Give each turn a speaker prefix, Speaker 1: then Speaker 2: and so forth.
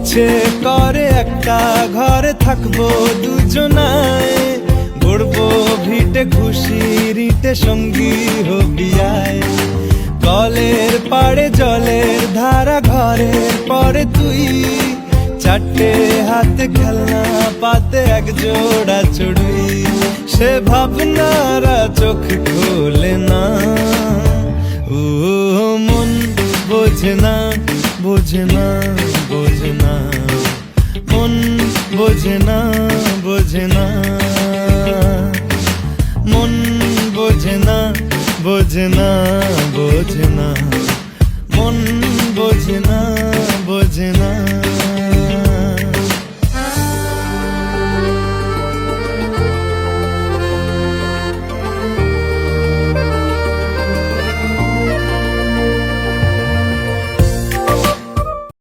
Speaker 1: ইচ্ছে করে একটা ঘরে থাকবো দুজনায়, গড়বো ভিটে খুশির ইটে সঙ্গী হবি আয়। কলের পাড়ে জলের ধারা ঘরের পরে তুই, চারটে হাতে খেলনা পাতে এক জোড়া চড়ুই। সে ভাবনারা চোখ খোলে না, ও মন বোঝে না, বোঝে না, বোঝে না, মন বোঝে না, বোঝে না, মন বোঝে না, বোঝে না, বোঝে না, মন বোঝে না।